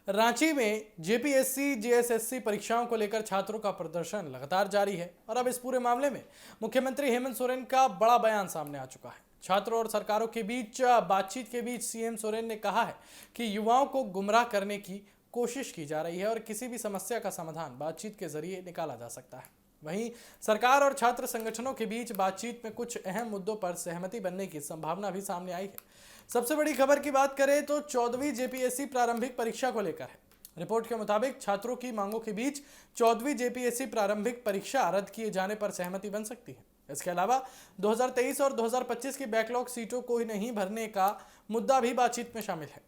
रांची में JPSC JSSC परीक्षाओं को लेकर छात्रों का प्रदर्शन लगातार जारी है और अब इस पूरे मामले में मुख्यमंत्री हेमंत सोरेन का बड़ा बयान सामने आ चुका है। छात्रों और सरकारों के बीच बातचीत के बीच सीएम सोरेन ने कहा है कि युवाओं को गुमराह करने की कोशिश की जा रही है और किसी भी समस्या का समाधान बातचीत के जरिए निकाला जा सकता है। वहीं सरकार और छात्र संगठनों के बीच बातचीत में कुछ अहम मुद्दों पर सहमति बनने की संभावना भी सामने आई है। सबसे बड़ी खबर की बात करें तो 14वीं जेपीएससी प्रारंभिक परीक्षा को लेकर है। रिपोर्ट के मुताबिक छात्रों की मांगों के बीच 14वीं जेपीएससी प्रारंभिक परीक्षा रद्द किए जाने पर सहमति बन सकती है। इसके अलावा 2023 और 2025 की बैकलॉग सीटों को ही नहीं भरने का मुद्दा भी बातचीत में शामिल है।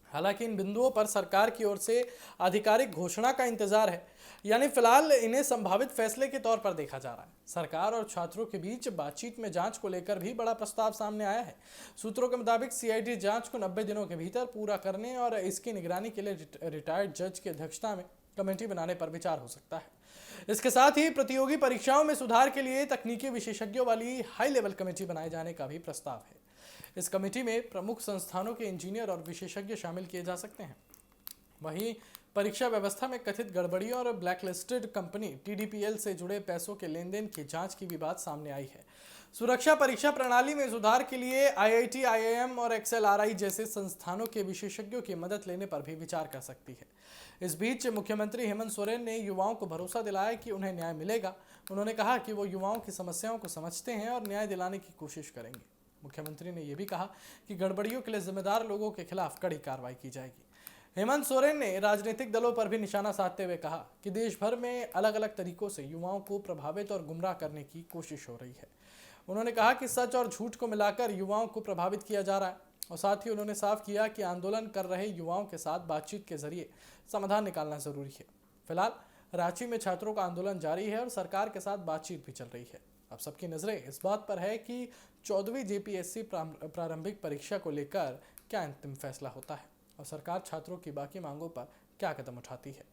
हालांकि इन बिंदुओं पर सरकार की ओर से आधिकारिक घोषणा का इंतजार है, यानी फिलहाल इन्हें संभावित फैसले के तौर पर देखा जा रहा है। सरकार और छात्रों के बीच बातचीत में जांच को लेकर भी बड़ा प्रस्ताव सामने आया है। सूत्रों के मुताबिक सीआईडी जांच को 90 दिनों के भीतर पूरा करने और इसकी निगरानी के लिए रिटायर्ड जज की अध्यक्षता में कमेटी बनाने पर विचार हो सकता है। इसके साथ ही प्रतियोगी परीक्षाओं में सुधार के लिए तकनीकी विशेषज्ञों वाली हाई लेवल कमेटी बनाए जाने का भी प्रस्ताव है। इस कमेटी में प्रमुख संस्थानों के इंजीनियर और विशेषज्ञ शामिल किए जा सकते हैं। वहीं परीक्षा व्यवस्था में कथित गड़बड़ियों और ब्लैकलिस्टेड कंपनी टीडीपीएल से जुड़े पैसों के लेन देन की जांच की भी बात सामने आई है। सुरक्षा परीक्षा प्रणाली में सुधार के लिए आईआईटी, आईआईएम और एक्सएलआरआई जैसे संस्थानों के विशेषज्ञों की मदद लेने पर भी विचार कर सकती है। इस बीच मुख्यमंत्री हेमंत सोरेन ने युवाओं को भरोसा दिलाया कि उन्हें न्याय मिलेगा। उन्होंने कहा कि वो युवाओं की समस्याओं को समझते हैं और न्याय दिलाने की कोशिश करेंगे। मुख्यमंत्री ने यह भी कहा कि गड़बड़ियों के लिए जिम्मेदार लोगों के खिलाफ कड़ी कार्रवाई की जाएगी। हेमंत सोरेन ने राजनीतिक दलों पर भी निशाना साधते हुए कहा कि देश भर में अलग अलग तरीकों से युवाओं को प्रभावित और गुमराह करने की कोशिश हो रही है। उन्होंने कहा कि सच और झूठ को मिलाकर युवाओं को प्रभावित किया जा रहा है और साथ ही उन्होंने साफ किया कि आंदोलन कर रहे युवाओं के साथ बातचीत के जरिए समाधान निकालना जरूरी है। फिलहाल रांची में छात्रों का आंदोलन जारी है और सरकार के साथ बातचीत भी चल रही है। अब सबकी नजरें इस बात पर है कि 14वीं जेपीएससी प्रारंभिक परीक्षा को लेकर क्या अंतिम फैसला होता है और सरकार छात्रों की बाकी मांगों पर क्या कदम उठाती है।